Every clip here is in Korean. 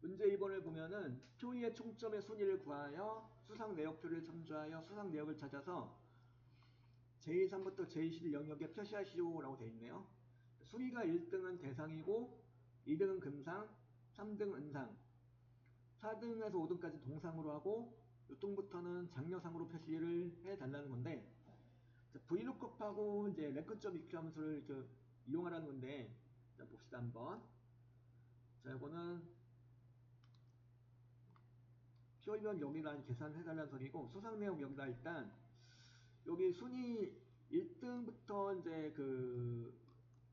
문제 1번을 보면은 표 위의 총점의 순위를 구하여 수상 내역표를 참조하여 수상 내역을 찾아서 제23부터 제21 영역에 표시하시오 라고 되어 있네요. 순위가 1등은 대상이고 2등은 금상, 3등 은상, 4등에서 5등까지 동상으로 하고 6등부터는 장려상으로 표시를 해달라는 건데, VLOOKUP하고 이제 랭크점 EQ 함수를 이렇게 이용하라는 건데, 자, 봅시다 한번. 자, 이거는 표현 여기다 계산을 해달라는 소리고, 수상 내역 여기다 일단 여기 순위 1등부터 이제 그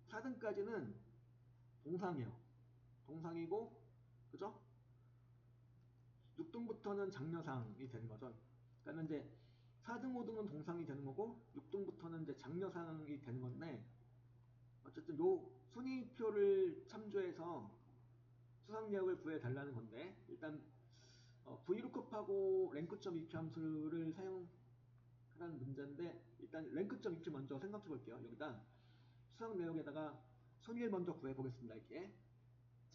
4등까지는 동상이에요. 동상이고, 그죠? 6등부터는 장려상이 되는 거죠. 그러니까 이제 4등, 5등은 동상이 되는 거고 6등부터는 이제 장려상이 되는 건데, 어쨌든 요 순위표를 참조해서 수상 내역을 구해 달라는 건데, 일단 VLOOKUP하고 랭크점 EQ 함수를 사용하라는 문제인데, 일단 랭크점 EQ 먼저 생각해 볼게요. 여기다 수상 내역에다가 순위를 먼저 구해 보겠습니다. 이렇게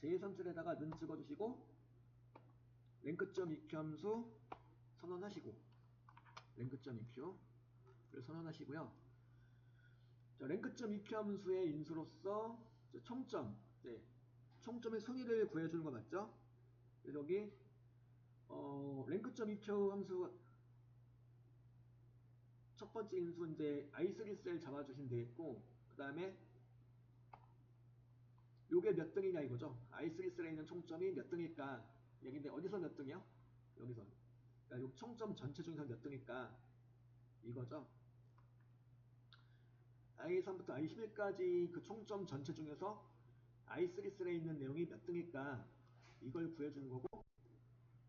제3줄에다가 는 찍어주시고 랭크점 EQ 함수 선언하시고, 랭크점 EQ를 선언하시고요. 자, 랭크점 EQ 함수의 인수로서 총점, 네, 총점의 순위를 구해주는 거 맞죠? 그래서 여기 랭크점 EQ 함수 첫 번째 인수 이제 i3셀 잡아주시면 되겠고, 그 다음에 요게 몇 등이냐 이거죠. i3셀에 있는 총점이 몇 등일까 얘긴데, 어디서 몇 등이요? 여기서. 그러니까 요 총점 전체 중에서 몇 등일까 이거죠. i3부터 i11까지 그 총점 전체 중에서 i3셀에 있는 내용이 몇 등일까 이걸 구해주는 거고,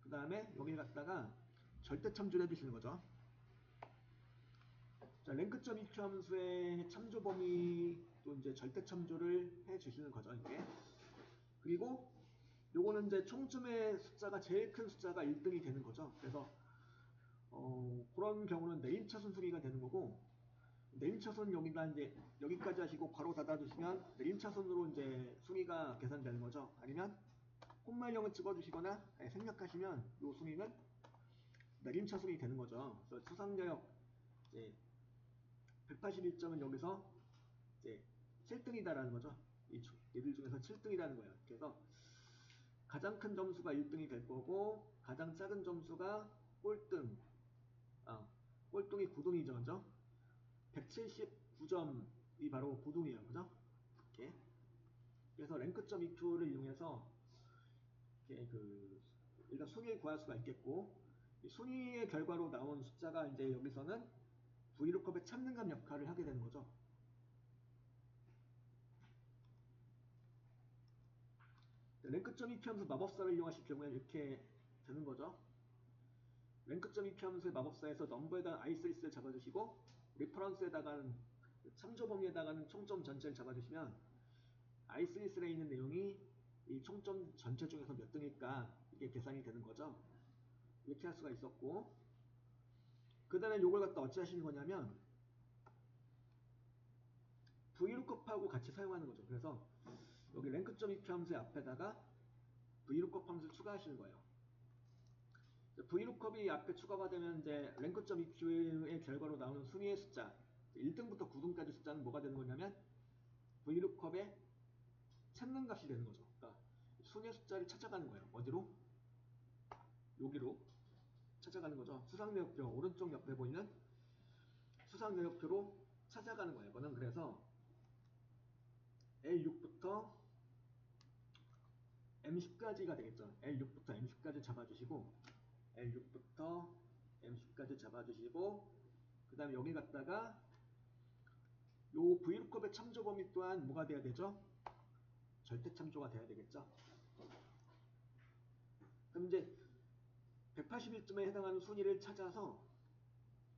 그 다음에 여기 갖다가 절대 참조를 해주시는 거죠. 자, 랭크점 EQ 함수의 참조 범위도 이제 절대 참조를 해주시는 거죠, 이게. 그리고 요거는 이제 총점의 숫자가 제일 큰 숫자가 1등이 되는 거죠. 그래서 그런 경우는 내림차순 순위가 되는 거고, 내림차순 여기가 이제 여기까지 하시고 괄호 닫아주시면 내림차순으로 이제 순위가 계산되는 거죠. 아니면 콤마형을 찍어주시거나 생략하시면 요 순위는 내림차순이 되는 거죠. 그래서 수상내역 이제 181점은 여기서 이제 7등이다라는 거죠. 얘들 중에서 7등이라는 거예요. 그래서 가장 큰 점수가 1등이 될 거고, 가장 작은 점수가 꼴등, 꼴등이 9등이죠, 그죠? 179점이 바로 9등이에요, 그죠? 이렇게. 그래서 랭크점 EQ를 이용해서 이렇게 일단 순위를 구할 수가 있겠고, 이 순위의 결과로 나온 숫자가 이제 여기서는 VLOOKUP의 찾는감 역할을 하게 되는 거죠. 랭크점 EQ 함수 마법사를 이용하실 경우에 이렇게 되는 거죠. 랭크점 EQ 함수의 마법사에서 넘버에다 i3를 잡아주시고, 리퍼런스에다가는 참조 범위에다가는 총점 전체를 잡아주시면 i3셀에 있는 내용이 이 총점 전체 중에서 몇 등일까 이게 계산이 되는 거죠. 이렇게 할 수가 있었고, 그 다음에 이걸 갖다 어찌 하시는 거냐면 VLOOKUP하고 같이 사용하는 거죠. 그래서 여기 랭크점 EQ 함수의 앞에다가 VLOOKUP 함수를 추가하시는 거예요. VLOOKUP이 앞에 추가가 되면 이제 랭크점 EQ의 결과로 나오는 순위의 숫자 1등부터 9등까지 숫자는 뭐가 되는 거냐면 VLOOKUP의 찾는 값이 되는 거죠. 그러니까 순위의 숫자를 찾아가는 거예요. 어디로? 여기로 찾아가는 거죠. 수상내역표 오른쪽 옆에 보이는 수상내역표로 찾아가는 거예요. 이거는 그래서 L6부터 M10까지가 되겠죠. L6부터 M10까지 잡아주시고, L6부터 M10까지 잡아주시고, 그 다음에 여기 갖다가 요 VLOOKUP의 참조 범위 또한 뭐가 돼야 되죠? 절대 참조가 돼야 되겠죠. 그럼 이제 181점에 해당하는 순위를 찾아서,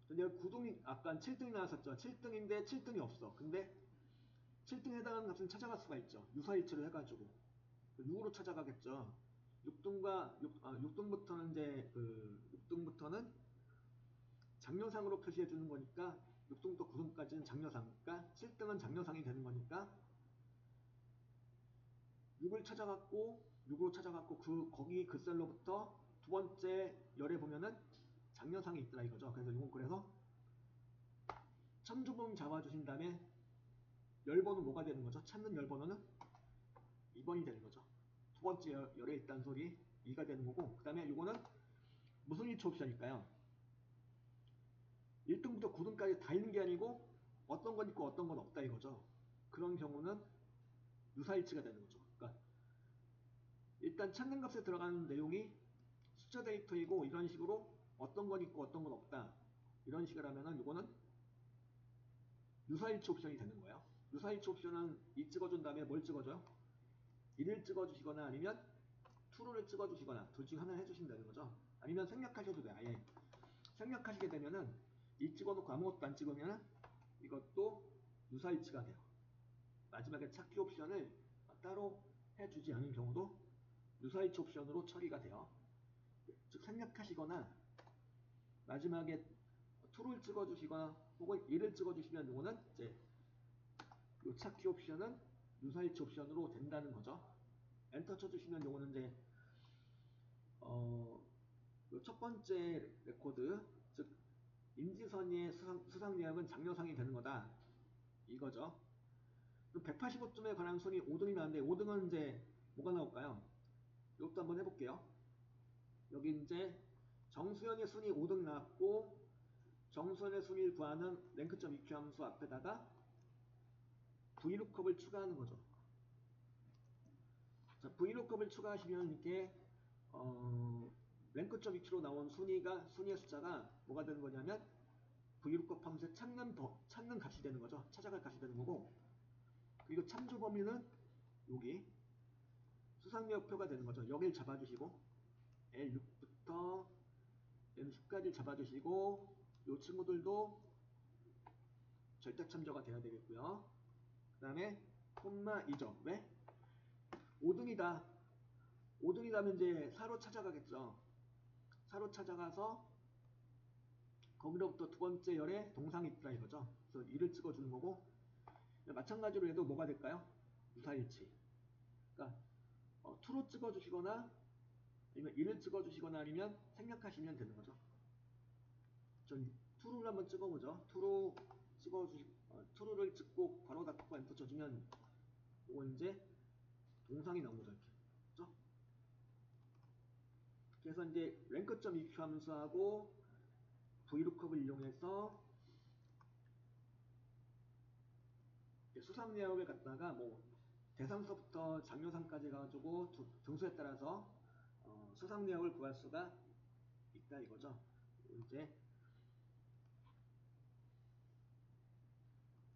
내가 9등이 아까 7등이 나왔었죠. 7등인데 7등이 없어. 근데 7등에 해당하는 값은 찾아갈 수가 있죠. 유사일치를 해가지고 6으로 찾아가겠죠. 6등부터는 이제 6등부터는 장려상으로 표시해 주는 거니까 6등부터 9등까지는 장려상이니까 7등은 장려상이 되는 거니까 6을 찾아갖고 6으로 찾아갖고 거기 그 셀로부터 두 번째 열에 보면은 장려상이 있더라 이거죠. 그래서 이건 그래서 참조범 잡아주신 다음에 열번은 뭐가 되는 거죠? 찾는 열번호는 2번이 되는 거죠. 두 번째 열에 있다는 소리 2가 되는 거고, 그 다음에 이거는 무슨 일치 옵션일까요? 1등부터 9등까지 다 있는 게 아니고 어떤 건 있고 어떤 건 없다 이거죠. 그런 경우는 유사일치가 되는 거죠. 그러니까 일단 찾는 값에 들어가는 내용이 숫자 데이터이고 이런 식으로 어떤 건 있고 어떤 건 없다 이런 식을 하면은 이거는 유사일치 옵션이 되는 거예요. 유사일치 옵션은 2 찍어준 다음에 뭘 찍어줘요? 1을 찍어주시거나 아니면 true를 찍어주시거나 둘 중 하나를 해주시면 되는 거죠. 아니면 생략하셔도 돼요. 아예 생략하시게 되면은 2 찍어놓고 아무것도 안 찍으면은 이것도 유사일치가 돼요. 마지막에 찾기 옵션을 따로 해주지 않은 경우도 유사일치 옵션으로 처리가 돼요. 즉 생략하시거나 마지막에 true를 찍어주시거나 혹은 1을 찍어주시면 이거는 이제 이 찾기 옵션은 유사일치 옵션으로 된다는 거죠. 엔터 쳐주시면 이거는 이제 첫 번째 레코드, 즉 인지선의 수상 내역은 장려상이 되는 거다 이거죠. 185점에 관한 순위 5등이 나왔는데 5등은 이제 뭐가 나올까요? 이것도 한번 해볼게요. 여기 이제 정수현의 순위 5등 나왔고 정수현의 순위를 구하는 랭크점 EQ 함수 앞에다가 VLOOKUP을 추가하는 거죠. 자, VLOOKUP을 추가하시면 이렇게 랭크점 EQ로 나온 순위의 숫자가 뭐가 되는 거냐면 VLOOKUP 함수에 찾는 값이 되는 거죠. 찾아갈 값이 되는 거고, 그리고 참조 범위는 여기 수상내역표가 되는 거죠. 여기를 잡아주시고 L6부터 M10까지 잡아주시고 이 친구들도 절대 참조가 돼야 되겠고요. 그 다음에 콤마 2점. 왜? 5등이다. 5등이라면 이제 4로 찾아가겠죠. 4로 찾아가서 거기로부터 두 번째 열에 동상이 있더라 이거죠. 그래서 2를 찍어주는 거고, 마찬가지로 해도 뭐가 될까요? 유사일치. 그러니까 true로 찍어주시거나 아니면 1을 찍어주시거나 아니면 생략하시면 되는 거죠. 전 true를 한번 찍어보죠. true를 찍고 괄호 닫고 엔터 쳐주면 이건 이제 동상이 나온 거죠. 이렇게. 그렇죠? 그래서 이제 랭크.eq 함수하고 VLOOKUP을 이용해서 수상 내역을 갖다가 뭐 대상서부터 장려상까지 가지고 등수에 따라서 수상 내역을 구할 수가 있다 이거죠. 이제